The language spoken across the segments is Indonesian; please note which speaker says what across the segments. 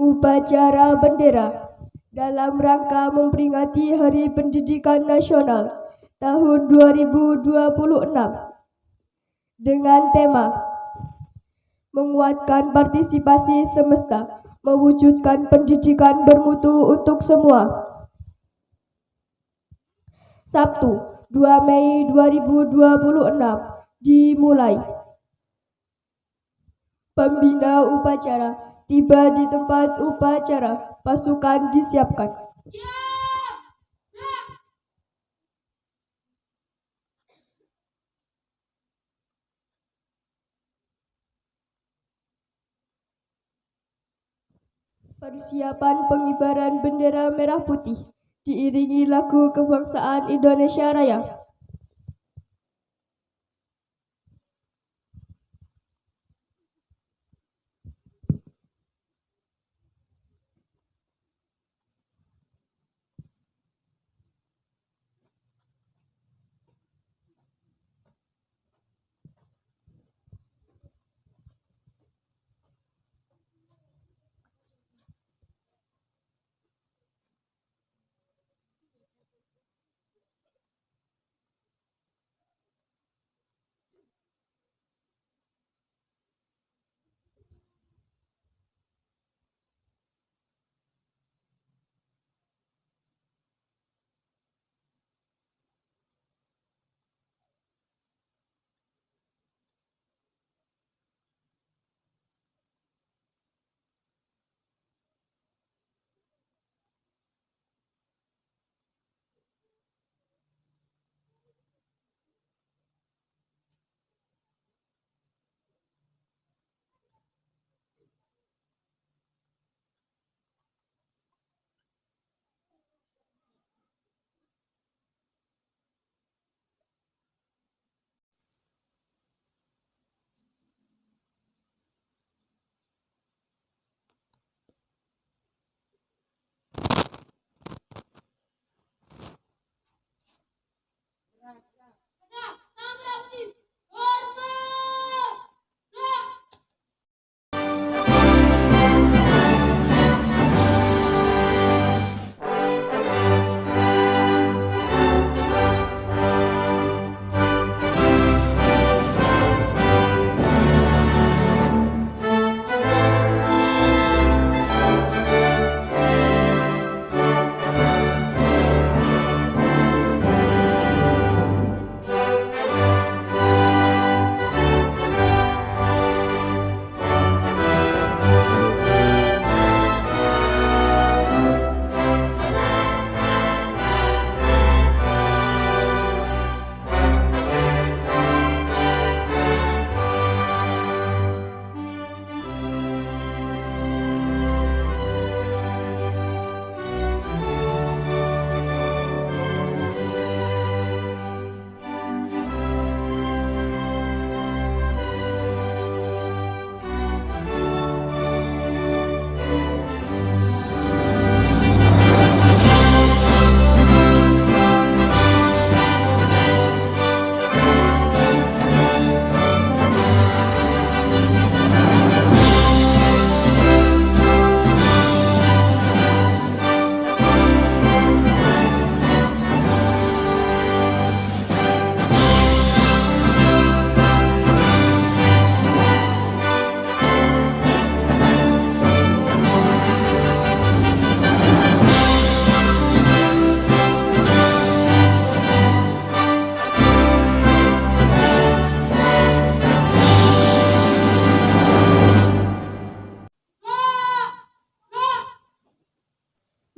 Speaker 1: Upacara bendera dalam rangka memperingati Hari Pendidikan Nasional tahun 2026 dengan tema menguatkan partisipasi semesta, mewujudkan pendidikan bermutu untuk semua. Sabtu, 2 Mei 2026 dimulai. Pembina upacara tiba di tempat upacara, pasukan disiapkan. Persiapan pengibaran bendera merah putih diiringi lagu kebangsaan Indonesia Raya.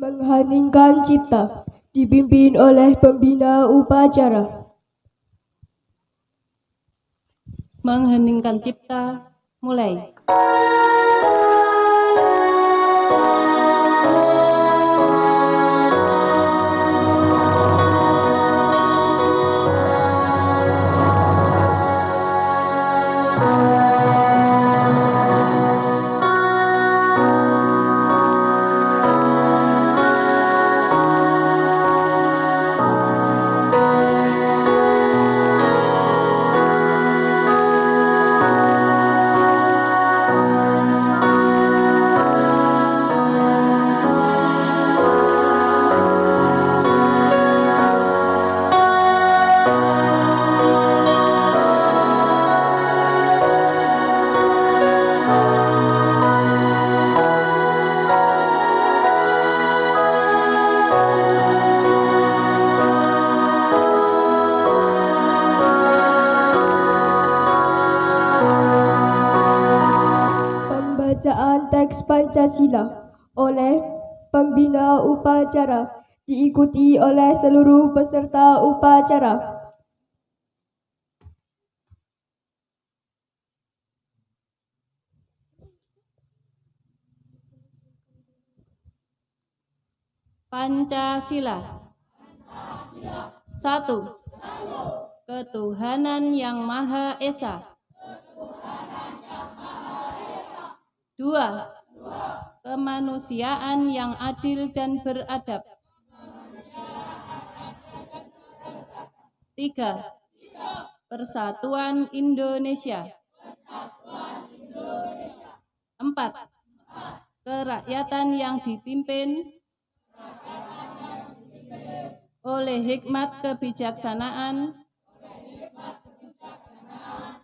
Speaker 1: Mengheningkan cipta dipimpin oleh pembina upacara.
Speaker 2: Mengheningkan cipta, mulai.
Speaker 1: teks Pancasila oleh pembina upacara, diikuti oleh seluruh peserta upacara.
Speaker 2: Pancasila. 1. Ketuhanan Yang Maha Esa. 2. Kemanusiaan yang adil dan beradab. 3. Persatuan Indonesia. 4. Kerakyatan yang dipimpin oleh hikmat kebijaksanaan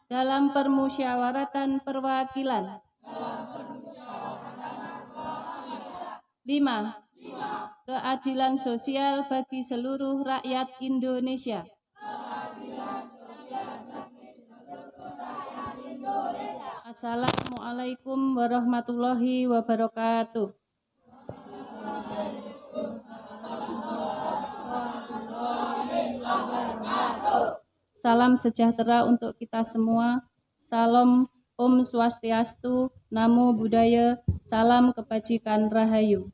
Speaker 2: dalam permusyawaratan perwakilan. 5. Keadilan sosial bagi seluruh rakyat Indonesia. Assalamualaikum warahmatullahi wabarakatuh. Salam sejahtera untuk kita semua. Salam Om Swastiastu, Namo Buddhaya, salam kebajikan rahayu.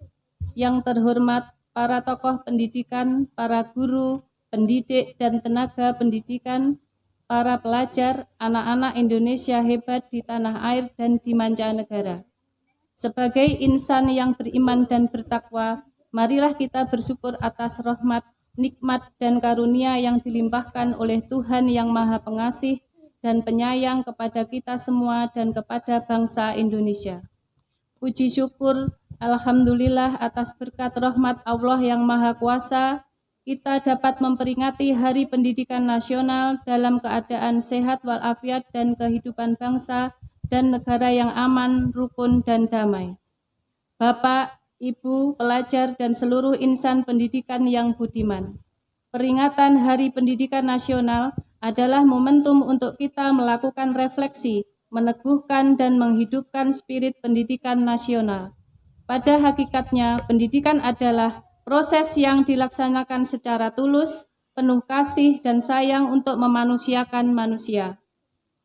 Speaker 2: Yang terhormat para tokoh pendidikan, para guru, pendidik dan tenaga pendidikan, para pelajar, anak-anak Indonesia hebat di tanah air dan di mancanegara. Sebagai insan yang beriman dan bertakwa, marilah kita bersyukur atas rahmat, nikmat dan karunia yang dilimpahkan oleh Tuhan yang Maha Pengasih dan Penyayang kepada kita semua dan kepada bangsa Indonesia. Puji syukur, alhamdulillah atas berkat rahmat Allah yang Maha Kuasa, kita dapat memperingati Hari Pendidikan Nasional dalam keadaan sehat walafiat dan kehidupan bangsa dan negara yang aman, rukun, dan damai. Bapak, Ibu, pelajar, dan seluruh insan pendidikan yang budiman. Peringatan Hari Pendidikan Nasional adalah momentum untuk kita melakukan refleksi, meneguhkan dan menghidupkan spirit pendidikan nasional. Pada hakikatnya, pendidikan adalah proses yang dilaksanakan secara tulus, penuh kasih dan sayang untuk memanusiakan manusia.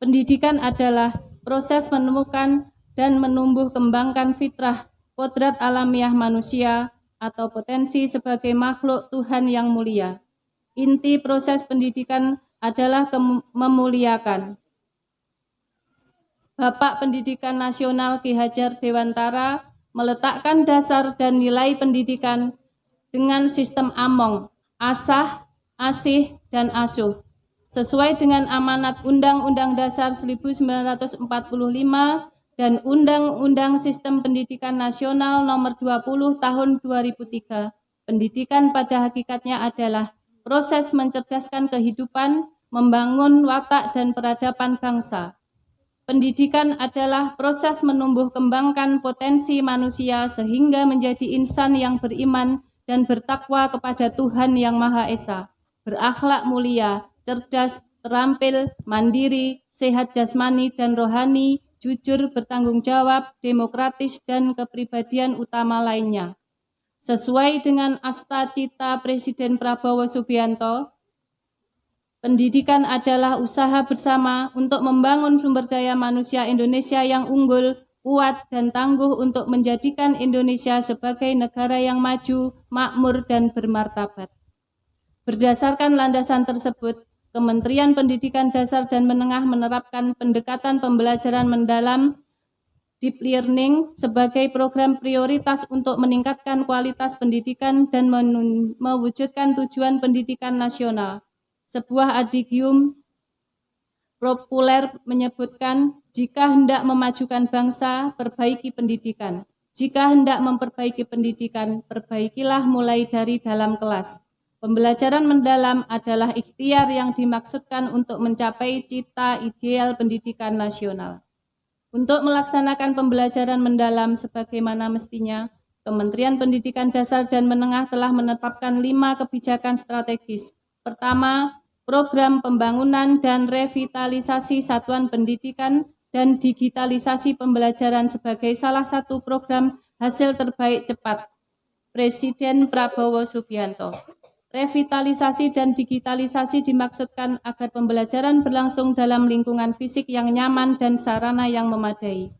Speaker 2: Pendidikan adalah proses menemukan dan menumbuh kembangkan fitrah, kodrat alamiah manusia atau potensi sebagai makhluk Tuhan yang mulia. Inti proses pendidikan adalah memuliakan. Bapak Pendidikan Nasional Ki Hajar Dewantara meletakkan dasar dan nilai pendidikan dengan sistem AMONG, asah, asih, dan asuh. Sesuai dengan amanat Undang-Undang Dasar 1945 dan Undang-Undang Sistem Pendidikan Nasional Nomor 20 Tahun 2003, pendidikan pada hakikatnya adalah proses mencerdaskan kehidupan, membangun watak dan peradaban bangsa. Pendidikan adalah proses menumbuh kembangkan potensi manusia sehingga menjadi insan yang beriman dan bertakwa kepada Tuhan Yang Maha Esa, berakhlak mulia, cerdas, terampil, mandiri, sehat jasmani dan rohani, jujur, bertanggung jawab, demokratis, dan kepribadian utama lainnya. Sesuai dengan asta cita Presiden Prabowo Subianto, pendidikan adalah usaha bersama untuk membangun sumber daya manusia Indonesia yang unggul, kuat, dan tangguh untuk menjadikan Indonesia sebagai negara yang maju, makmur, dan bermartabat. Berdasarkan landasan tersebut, Kementerian Pendidikan Dasar dan Menengah menerapkan pendekatan pembelajaran mendalam Deep Learning sebagai program prioritas untuk meningkatkan kualitas pendidikan dan mewujudkan tujuan pendidikan nasional. Sebuah adigium populer menyebutkan, jika hendak memajukan bangsa, perbaiki pendidikan. Jika hendak memperbaiki pendidikan, perbaikilah mulai dari dalam kelas. Pembelajaran mendalam adalah ikhtiar yang dimaksudkan untuk mencapai cita ideal pendidikan nasional. Untuk melaksanakan pembelajaran mendalam sebagaimana mestinya, Kementerian Pendidikan Dasar dan Menengah telah menetapkan 5 kebijakan strategis. Pertama, program pembangunan dan revitalisasi satuan pendidikan dan digitalisasi pembelajaran sebagai salah satu program hasil terbaik cepat Presiden Prabowo Subianto. Revitalisasi dan digitalisasi dimaksudkan agar pembelajaran berlangsung dalam lingkungan fisik yang nyaman dan sarana yang memadai.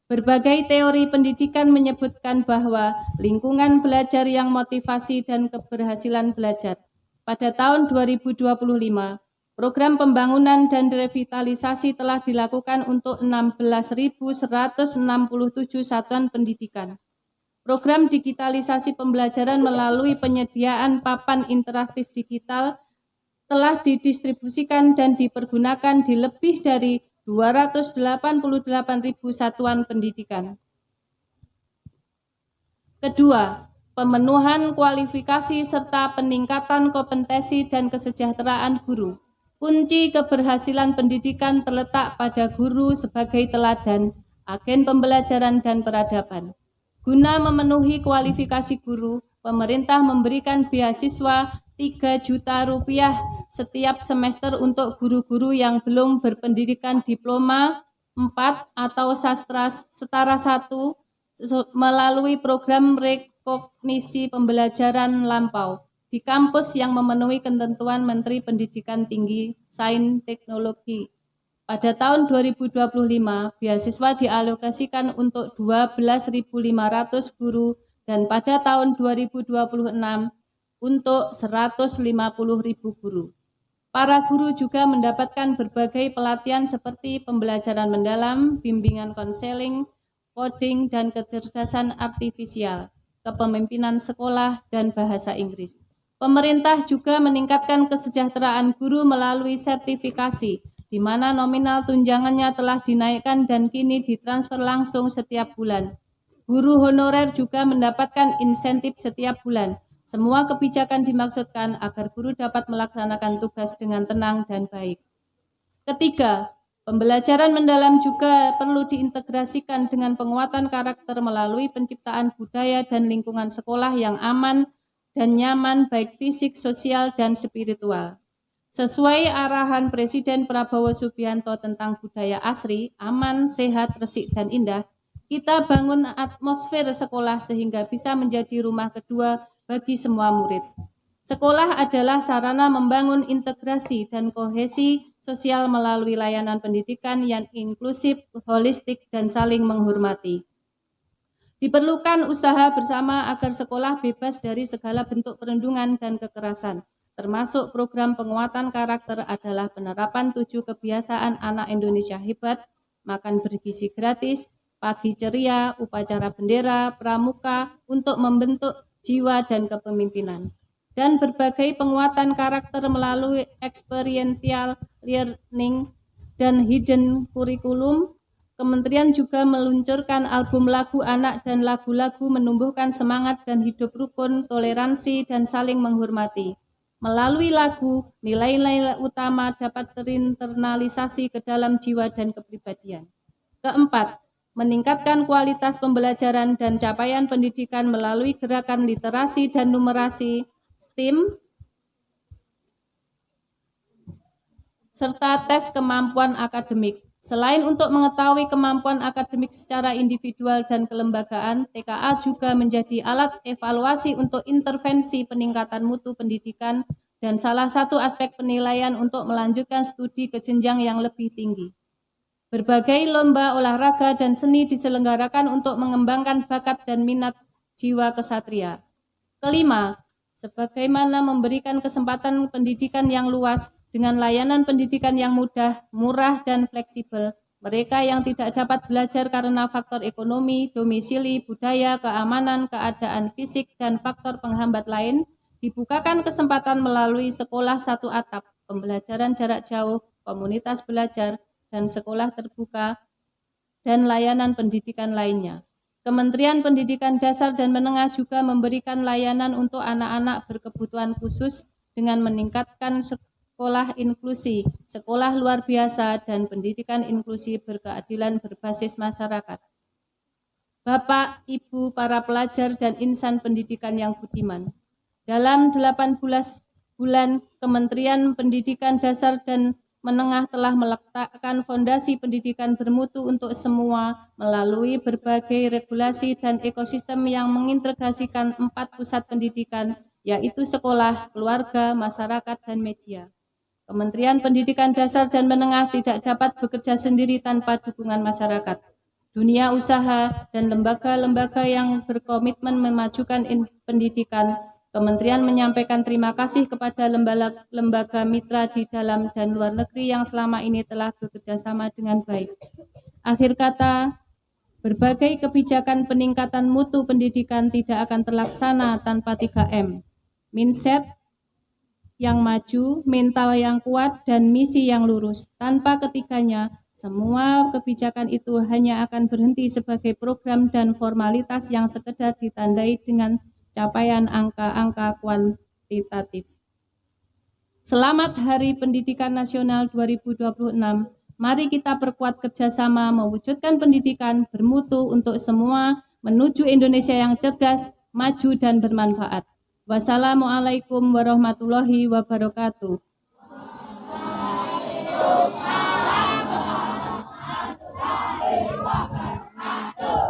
Speaker 2: Berbagai teori pendidikan menyebutkan bahwa lingkungan belajar yang motivasi dan keberhasilan belajar. Pada tahun 2025, program pembangunan dan revitalisasi telah dilakukan untuk 16.167 satuan pendidikan. Program digitalisasi pembelajaran melalui penyediaan papan interaktif digital telah didistribusikan dan dipergunakan di lebih dari 288.000 satuan pendidikan. Kedua, pemenuhan kualifikasi serta peningkatan kompetensi dan kesejahteraan guru. Kunci keberhasilan pendidikan terletak pada guru sebagai teladan, agen pembelajaran dan peradaban. Guna memenuhi kualifikasi guru, pemerintah memberikan beasiswa 3 juta rupiah setiap semester untuk guru-guru yang belum berpendidikan diploma 4 atau sastra setara 1 melalui program rekognisi pembelajaran lampau di kampus yang memenuhi ketentuan Menteri Pendidikan Tinggi, Sains, Teknologi. Pada tahun 2025, beasiswa dialokasikan untuk 12.500 guru dan pada tahun 2026 untuk 150.000 guru. Para guru juga mendapatkan berbagai pelatihan seperti pembelajaran mendalam, bimbingan konseling, coding, dan kecerdasan artifisial, kepemimpinan sekolah, dan bahasa Inggris. Pemerintah juga meningkatkan kesejahteraan guru melalui sertifikasi, di mana nominal tunjangannya telah dinaikkan dan kini ditransfer langsung setiap bulan. Guru honorer juga mendapatkan insentif setiap bulan. Semua kebijakan dimaksudkan agar guru dapat melaksanakan tugas dengan tenang dan baik. Ketiga, pembelajaran mendalam juga perlu diintegrasikan dengan penguatan karakter melalui penciptaan budaya dan lingkungan sekolah yang aman dan nyaman baik fisik, sosial, dan spiritual. Sesuai arahan Presiden Prabowo Subianto tentang budaya asri, aman, sehat, resik, dan indah, kita bangun atmosfer sekolah sehingga bisa menjadi rumah kedua bagi semua murid. Sekolah adalah sarana membangun integrasi dan kohesi sosial melalui layanan pendidikan yang inklusif, holistik, dan saling menghormati. Diperlukan usaha bersama agar sekolah bebas dari segala bentuk perundungan dan kekerasan. Termasuk program penguatan karakter adalah penerapan 7 kebiasaan anak Indonesia hebat, makan bergizi gratis, pagi ceria, upacara bendera, pramuka untuk membentuk jiwa dan kepemimpinan. Dan berbagai penguatan karakter melalui experiential learning dan hidden curriculum. Kementerian juga meluncurkan album lagu anak dan lagu-lagu menumbuhkan semangat dan hidup rukun, toleransi, dan saling menghormati. Melalui lagu, nilai-nilai utama dapat terinternalisasi ke dalam jiwa dan kepribadian. Keempat, meningkatkan kualitas pembelajaran dan capaian pendidikan melalui gerakan literasi dan numerasi, STEAM, serta tes kemampuan akademik. Selain untuk mengetahui kemampuan akademik secara individual dan kelembagaan, TKA juga menjadi alat evaluasi untuk intervensi peningkatan mutu pendidikan dan salah satu aspek penilaian untuk melanjutkan studi ke jenjang yang lebih tinggi. Berbagai lomba olahraga dan seni diselenggarakan untuk mengembangkan bakat dan minat jiwa kesatria. Kelima, sebagaimana memberikan kesempatan pendidikan yang luas dengan layanan pendidikan yang mudah, murah, dan fleksibel. Mereka yang tidak dapat belajar karena faktor ekonomi, domisili, budaya, keamanan, keadaan fisik, dan faktor penghambat lain, dibukakan kesempatan melalui sekolah satu atap, pembelajaran jarak jauh, komunitas belajar, dan sekolah terbuka, dan layanan pendidikan lainnya. Kementerian Pendidikan Dasar dan Menengah juga memberikan layanan untuk anak-anak berkebutuhan khusus dengan meningkatkan sekolah inklusi, sekolah luar biasa, dan pendidikan inklusi berkeadilan berbasis masyarakat. Bapak, Ibu, para pelajar, dan insan pendidikan yang budiman, dalam 18 bulan Kementerian Pendidikan Dasar dan menengah telah meletakkan fondasi pendidikan bermutu untuk semua melalui berbagai regulasi dan ekosistem yang mengintegrasikan 4 pusat pendidikan, yaitu sekolah, keluarga, masyarakat, dan media. Kementerian Pendidikan Dasar dan Menengah tidak dapat bekerja sendiri tanpa dukungan masyarakat, dunia usaha, dan lembaga-lembaga yang berkomitmen memajukan pendidikan. Kementerian menyampaikan terima kasih kepada lembaga mitra di dalam dan luar negeri yang selama ini telah bekerja sama dengan baik. Akhir kata, berbagai kebijakan peningkatan mutu pendidikan tidak akan terlaksana tanpa 3M. Mindset yang maju, mental yang kuat, dan misi yang lurus. Tanpa ketiganya, semua kebijakan itu hanya akan berhenti sebagai program dan formalitas yang sekedar ditandai dengan capaian angka-angka kuantitatif. Selamat Hari Pendidikan Nasional 2026. Mari kita perkuat kerjasama mewujudkan pendidikan bermutu untuk semua menuju Indonesia yang cerdas, maju, dan bermanfaat. Wassalamualaikum warahmatullahi wabarakatuh.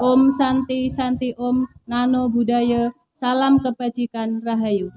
Speaker 2: Om Santi Santi Om Nano Buddhaya, salam kebajikan, Rahayu.